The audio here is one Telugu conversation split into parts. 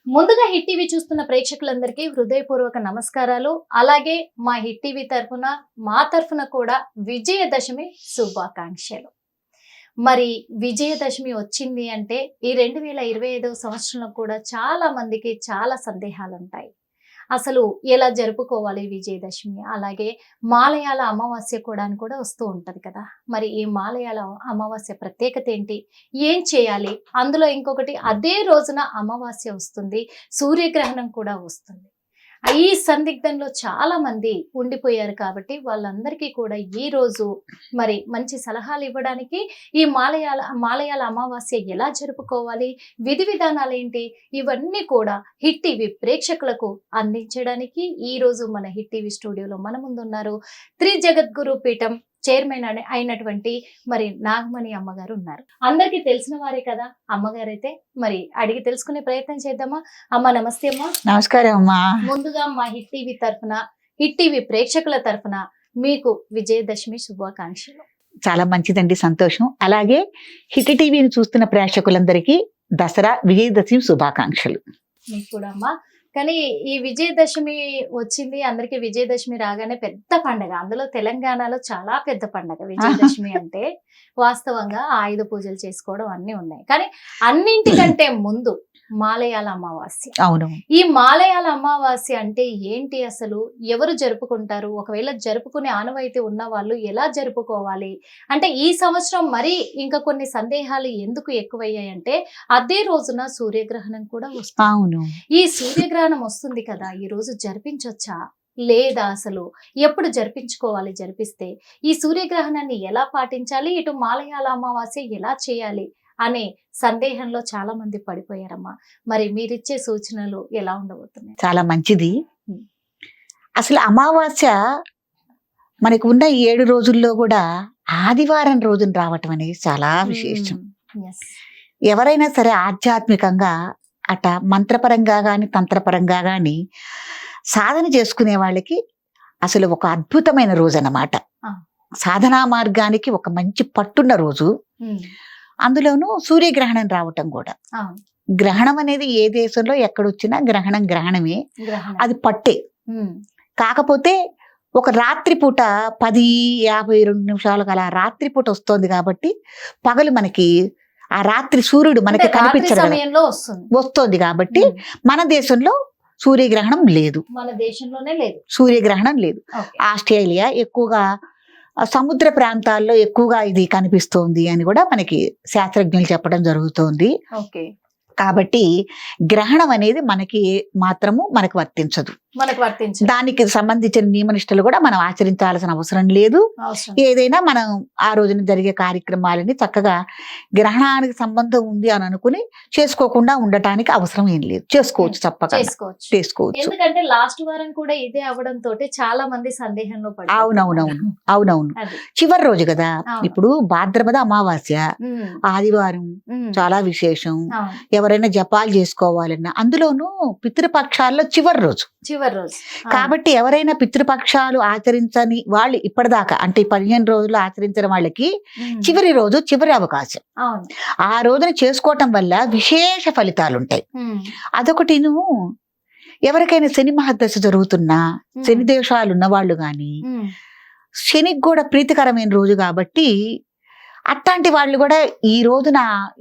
ముందుగా హిట్ టీవీ చూస్తున్న ప్రేక్షకులందరికీ హృదయపూర్వక నమస్కారాలు. అలాగే మా హిట్ టీవీ తరఫున మా తరఫున కూడా విజయదశమి శుభాకాంక్షలు. మరి విజయదశమి వచ్చింది అంటే ఈ 2025 సంవత్సరంలో కూడా చాలా మందికి చాలా సందేహాలు ఉంటాయి. అసలు ఎలా జరుపుకోవాలి విజయదశమి? అలాగే మాలయాళ అమావాస్య కూడా వస్తూ ఉంటది కదా. మరి ఈ మాలయాళ అమావాస్య ప్రత్యేకత ఏంటి? ఏం చేయాలి? అందులో ఇంకొకటి, అదే రోజున అమావాస్య వస్తుంది, సూర్యగ్రహణం కూడా వస్తుంది. ఈ సందిగ్ధంలో చాలా మంది ఉండిపోయారు కాబట్టి వాళ్ళందరికీ కూడా ఈ రోజు మరి మంచి సలహాలు ఇవ్వడానికి ఈ మాలయాళ అమావాస్య ఎలా జరుపుకోవాలి, విధి విధానాలు ఏంటి, ఇవన్నీ కూడా హిట్ టీవీ ప్రేక్షకులకు అందించడానికి ఈ రోజు మన హిట్ టీవీ స్టూడియోలో మన ముందున్నారు త్రిజగద్గురు పీఠం చైర్మన్ అయినటువంటి మరి నాగమణి అమ్మగారు ఉన్నారు. అందరికీ తెలిసిన వారే కదా అమ్మగారైతే. మరి అడిగి తెలుసుకునే ప్రయత్నం చేద్దామా? అమ్మ నమస్తే అమ్మా. నమస్కారం అమ్మా. ముందుగా మా హిట్ టీవీ తరఫున, హిట్ టీవీ ప్రేక్షకుల తరఫున మీకు విజయదశమి శుభాకాంక్షలు. చాలా మంచిదండి, సంతోషం. అలాగే హిట్ టీవీని చూస్తున్న ప్రేక్షకులందరికీ దసరా విజయదశమి శుభాకాంక్షలు. మీకు కూడా అమ్మా. కానీ ఈ విజయదశమి వచ్చింది, అందరికి విజయదశమి రాగానే పెద్ద పండగ. అందులో తెలంగాణలో చాలా పెద్ద పండగ విజయదశమి అంటే. వాస్తవంగా ఆయుధ పూజలు చేసుకోవడం అన్ని ఉన్నాయి, కానీ అన్నింటికంటే ముందు మాలయాళ అమావాస్య. అవును. ఈ మాలయాళ అమావాస్య అంటే ఏంటి అసలు? ఎవరు జరుపుకుంటారు? ఒకవేళ జరుపుకునే ఆనవాయితీ ఉన్న వాళ్ళు ఎలా జరుపుకోవాలి? అంటే ఈ సంవత్సరం మరి ఇంకా కొన్ని సందేహాలు ఎందుకు ఎక్కువయ్యాయంటే అదే రోజున సూర్యగ్రహణం కూడా వస్తుంది. అవును. ఈ సూర్యగ్రహణం వస్తుంది కదా, ఈ రోజు జరిపించొచ్చా లేదా, అసలు ఎప్పుడు జరిపించుకోవాలి, జరిపిస్తే ఈ సూర్యగ్రహణాన్ని ఎలా పాటించాలి, ఇటు మాలయాళ అమావాస్య ఎలా చేయాలి అనే సందేహంలో చాలా మంది పడిపోయారమ్మా. మరి మీరిచ్చే సూచనలు ఎలా ఉండబోతున్నాయి? చాలా మంచిది. అసలు అమావాస్య మనకు ఉన్న 7 రోజుల్లో కూడా ఆదివారం రోజున రావటం అనేది చాలా విశేషం. ఎవరైనా సరే ఆధ్యాత్మికంగా అట మంత్రపరంగా కానీ తంత్రపరంగా కానీ సాధన చేసుకునే వాళ్ళకి అసలు ఒక అద్భుతమైన రోజు అన్నమాట. సాధనా మార్గానికి ఒక మంచి పట్టున్న రోజు. అందులోనూ సూర్యగ్రహణం రావటం కూడా. గ్రహణం అనేది ఏ దేశంలో ఎక్కడొచ్చినా గ్రహణం గ్రహణమే, అది పట్టే. కాకపోతే ఒక రాత్రిపూట 10:52 అలా రాత్రిపూట వస్తుంది కాబట్టి పగలు మనకి ఆ రాత్రి సూర్యుడు మనకి కనిపించడం వస్తుంది కాబట్టి మన దేశంలో సూర్యగ్రహణం లేదు. మన దేశంలోనే లేదు సూర్యగ్రహణం లేదు. ఆస్ట్రేలియా ఎక్కువగా సముద్ర ప్రాంతాల్లో ఎక్కువగా ఇది కనిపిస్తోంది అని కూడా మనకి శాస్త్రజ్ఞులు చెప్పడం జరుగుతోంది. కాబట్టి గ్రహణం అనేది మనకు వర్తించదు. దానికి సంబంధించిన నియమనిష్టలు కూడా మనం ఆచరించాల్సిన అవసరం లేదు. ఏదైనా మనం ఆ రోజున జరిగే కార్యక్రమాలని చక్కగా గ్రహణానికి సంబంధం ఉంది అని అనుకుని చేసుకోకుండా ఉండటానికి అవసరం ఏం లేదు. చేసుకోవచ్చు, తప్పక చేసుకోవచ్చు. ఎందుకంటే లాస్ట్ వారం కూడా ఇదే అవడం తోటి చాలా మంది సందేహంలో పడ్డారు. అవునవును. చివరి రోజు కదా ఇప్పుడు భాద్రపద అమావాస్య ఆదివారం, చాలా విశేషం. ఎవరైనా జపాలు చేసుకోవాలన్నా అందులోనూ పితృపక్షాల్లో చివరి రోజు. కాబట్టి ఎవరైనా పితృపక్షాలు ఆచరించని వాళ్ళు ఇప్పటిదాకా అంటే 15 రోజులు ఆచరించిన వాళ్ళకి చివరి రోజు చివరి అవకాశం. ఆ రోజున చేసుకోవటం వల్ల విశేష ఫలితాలు ఉంటాయి. అదొకటి. ఎవరికైనా శని మహర్దశ జరుగుతున్నా, శని దోషాలు ఉన్న వాళ్ళు గాని, శనికి కూడా ప్రీతికరమైన రోజు కాబట్టి అట్లాంటి వాళ్ళు కూడా ఈ రోజున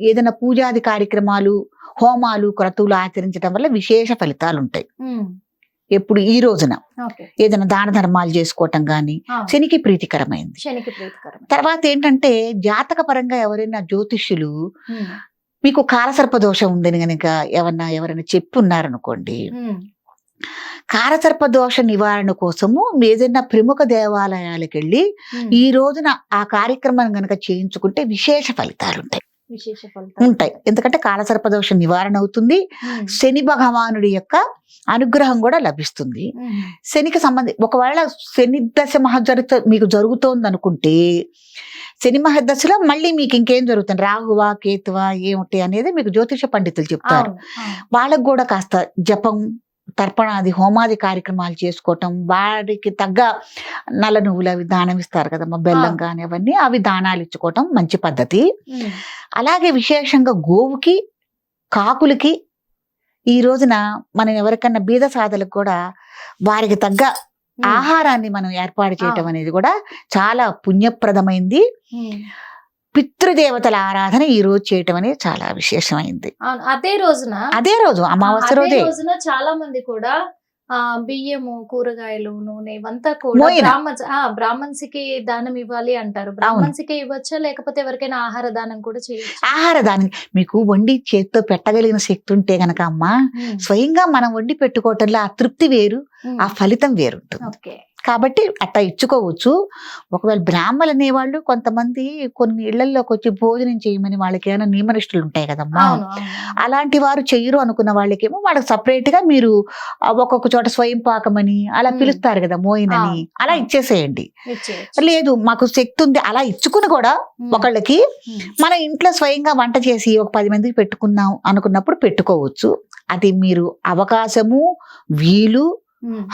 ఏదైనా పూజాది కార్యక్రమాలు, హోమాలు, క్రతువులు ఆచరించడం వల్ల విశేష ఫలితాలు ఉంటాయి. ఎప్పుడు ఈ రోజున ఏదైనా దాన ధర్మాలు చేసుకోవటం గాని శనికి ప్రీతికరమైంది. తర్వాత ఏంటంటే జాతక పరంగా ఎవరైనా జ్యోతిష్యులు మీకు కాలసర్ప దోషం ఉందని కనుక ఎవరైనా చెప్పి ఉన్నారనుకోండి, కాలసర్ప దోష నివారణ కోసము ఏదైనా ప్రముఖ దేవాలయాలకు వెళ్ళి ఈ రోజున ఆ కార్యక్రమం గనక చేయించుకుంటే విశేష ఫలితాలు ఉంటాయి. ఎందుకంటే కాలసర్పదోష నివారణ అవుతుంది, శని భగవానుడి యొక్క అనుగ్రహం కూడా లభిస్తుంది. శనికి ఒకవేళ శని దశ మీకు జరుగుతోంది అనుకుంటే శని మహర్దశలో మళ్ళీ మీకు ఇంకేం జరుగుతుంది, రాహువా కేతువా ఏమిటి అనేది మీకు జ్యోతిష పండితులు చెప్తారు. వాళ్ళకు కూడా కాస్త జపం, తర్పణాది, హోమాది కార్యక్రమాలు చేసుకోవటం, వాడికి తగ్గ నల్ల నువ్వులు అవి దానం ఇస్తారు కదమ్మా, బెల్లం కానీ అవన్నీ, అవి దానాలు ఇచ్చుకోవటం మంచి పద్ధతి. అలాగే విశేషంగా గోవుకి, కాకులకి ఈ రోజున మనం ఎవరికన్నా బీద సాధలకు కూడా వారికి తగ్గ ఆహారాన్ని మనం ఏర్పాటు చేయటం అనేది కూడా చాలా పుణ్యప్రదమైంది. పితృదేవతల ఆరాధన ఈ రోజు చేయటం అనేది చాలా విశేషమైంది. అదే రోజు అమావాస్య రోజున చాలా మంది కూడా బియ్యము, కూరగాయలు, నూనె ఇవంతా కూడా బ్రాహ్మణ్స్కి దానం ఇవ్వాలి అంటారు. బ్రాహ్మణ్స్కి ఇవ్వచ్చా, లేకపోతే ఎవరికైనా ఆహార దానం కూడా చేయొచ్చు? ఆహార దానం మీకు వండి చేత్తో పెట్టగలిగిన శక్తి ఉంటే గనక అమ్మా, స్వయంగా మనం వండి పెట్టుకోవటంలో ఆ తృప్తి వేరు, ఆ ఫలితం వేరుంటుంది. కాబట్టి అట్లా ఇచ్చుకోవచ్చు. ఒకవేళ బ్రాహ్మణులు అనేవాళ్ళు కొంతమంది కొన్ని ఇళ్లలోకి వచ్చి భోజనం చేయమని వాళ్ళకి ఏమైనా నియమనిష్టలు ఉంటాయి కదమ్మా, అలాంటి వారు చెయ్యరు అనుకున్న వాళ్ళకేమో వాళ్ళకి సపరేట్ గా మీరు ఒక్కొక్క చోట స్వయం పాకమని అలా పిలుస్తారు కదా, మోయినని, అలా ఇచ్చేసేయండి. లేదు మాకు శక్తి ఉంది అలా ఇచ్చుకుని కూడా ఒకళ్ళకి మన ఇంట్లో స్వయంగా వంట చేసి ఒక 10 మందికి పెట్టుకున్నాం అనుకున్నప్పుడు పెట్టుకోవచ్చు. అది మీరు అవకాశము, వీలు,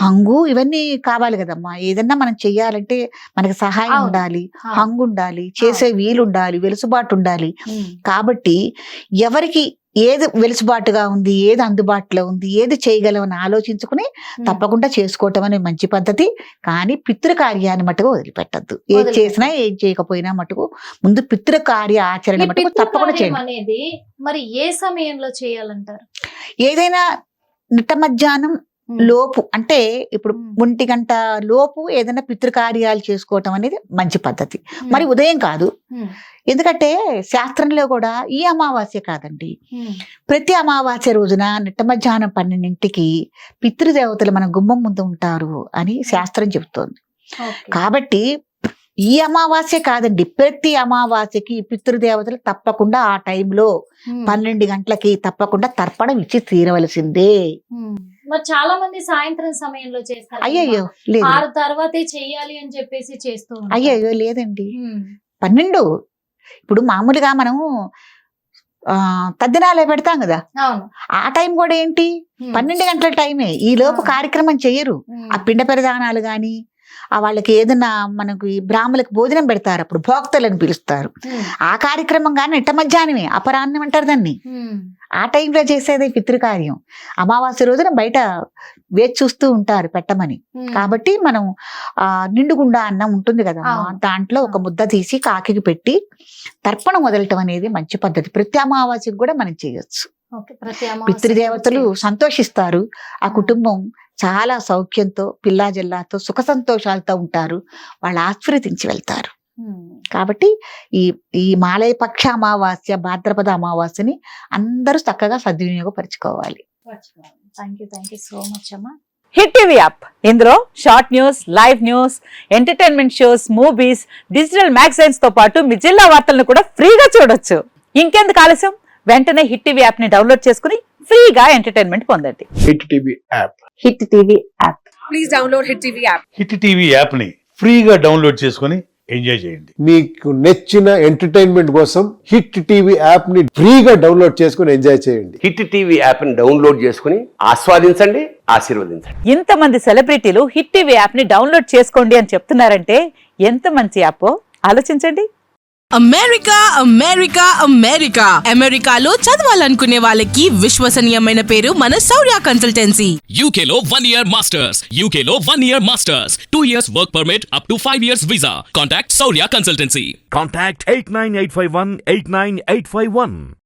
హంగు ఇవన్నీ కావాలి కదమ్మా. ఏదన్నా మనం చెయ్యాలంటే మనకి సహాయం ఉండాలి, హంగు ఉండాలి, చేసే వీలు ఉండాలి, వెలుసుబాటు ఉండాలి. కాబట్టి ఎవరికి ఏది వెలుసుబాటుగా ఉంది, ఏది అందుబాటులో ఉంది, ఏది చేయగలమని ఆలోచించుకుని తప్పకుండా చేసుకోవటం అనే మంచి పద్ధతి. కానీ పితృకార్యాన్ని మటుకు వదిలిపెట్టద్దు. ఏది చేసినా ఏది చేయకపోయినా మటుకు ముందు పితృకార్య ఆచరణ మటుకు తప్పకుండా చేయండి. అనేది మరి ఏ సమయంలో చేయాలంటారు? ఏదైనా నిట్ట మధ్యాహ్నం లోపు, అంటే ఇప్పుడు 1 గంట లోపు ఏదైనా పితృకార్యాలు చేసుకోవటం అనేది మంచి పద్ధతి. మరి ఉదయం కాదు, ఎందుకంటే శాస్త్రంలో కూడా ఈ అమావాస్య కాదండి, ప్రతి అమావాస్య రోజున నిట్ట మధ్యాహ్నం 12ంటికి పితృదేవతలు మన గుమ్మం ముందు ఉంటారు అని శాస్త్రం చెబుతోంది. కాబట్టి ఈ అమావాస్య కాదండి, ప్రతి అమావాస్యకి పితృదేవతలు తప్పకుండా ఆ టైంలో 12 గంటలకి తప్పకుండా తర్పణం ఇచ్చి తీరవలసిందే. మరి చాలా మంది సాయంత్రం సమయంలో చేస్తారు. అయ్యయ్యో లేదు, 6 తర్వాతే చెయ్యాలి అని చెప్పేసి చేస్తూ ఉంటారు. అయ్యయ్యో లేదండి, 12. ఇప్పుడు మామూలుగా మనం తద్దినాలే పెడతాం కదా, ఆ టైం కూడా ఏంటి 12 గంటల టైమే. ఈ లోపు కార్యక్రమం చెయ్యరు. ఆ పిండ ప్రదానాలు గాని, వాళ్ళకి ఏదన్నా మనకి బ్రాహ్మణులకు భోజనం పెడతారు, అప్పుడు భోక్తలను పిలుస్తారు. ఆ కార్యక్రమం కానీ నిట్ట మధ్యాహ్నమే, అపరాహ్నం అంటారు దాన్ని. ఆ టైంలో చేసేది పితృకార్యం. అమావాస్య రోజున బయట వేచి చూస్తూ ఉంటారు పెట్టమని. కాబట్టి మనం నిండుగుండా అన్నం ఉంటుంది కదా, దాంట్లో ఒక ముద్ద తీసి కాకికి పెట్టి తర్పణం వదలటం అనేది మంచి పద్ధతి. ప్రతి అమావాస్యకు కూడా మనం చేయొచ్చు. పితృదేవతలు సంతోషిస్తారు, ఆ కుటుంబం చాలా సౌఖ్యంతో, పిల్లా జిల్లాతో, సుఖ సంతోషాలతో ఉంటారు, వాళ్ళు ఆశీర్వదించి వెళ్తారు. కాబట్టి ఈ మాలయ పక్ష అమావాస్య, భాద్రపద అమావాస్యని అందరూ చక్కగా సద్వినియోగపరచుకోవాలి. థ్యాంక్ యూ సో మచ్ అమ్మా. హిట్ టీవీ యాప్, ఇందులో short news, live news, entertainment shows, movies, digital magazines తో పాటు మీ జిల్లా వార్తలను కూడా ఫ్రీగా చూడొచ్చు. ఇంకెందుకు ఆలస్యం, వెంటనే హిట్ టీవీ యాప్ ని డౌన్లోడ్ చేసుకుని ఫ్రీగా ఎంటర్టైన్మెంట్ పొందండి. Hit TV app, hit TV app, please download hit TV app. Hit TV app ని ఫ్రీగా డౌన్లోడ్ చేసుకుని ఎంజాయ్ చేయండి. మీకు నచ్చిన ఎంటర్టైన్మెంట్ కోసం హిట్ టీవీ యాప్ ని ఫ్రీగా డౌన్లోడ్ చేసుకుని ఎంజాయ్ చేయండి. హిట్ టీవీ యాప్ ని డౌన్లోడ్ చేసుకుని ఆస్వాదించండి, ఆశీర్వదించండి. ఇంతమంది సెలబ్రిటీలు హిట్ టీవీ యాప్ ని డౌన్లోడ్ చేసుకోండి అని చెప్తున్నారంటే ఎంత మంచి యాప్ ఆలోచించండి. అమెరికా అమెరికా అమెరికా అమెరికాలో చదవాలనుకునే వాళ్ళకి విశ్వసనీయమైన పేరు మన శౌర్య కన్సల్టెన్సీ. UK లో 1 year masters, UK లో 1 year masters, 2 years work permit up to 5 years visa. Contact Saurya Consultancy. Contact 89851 89851.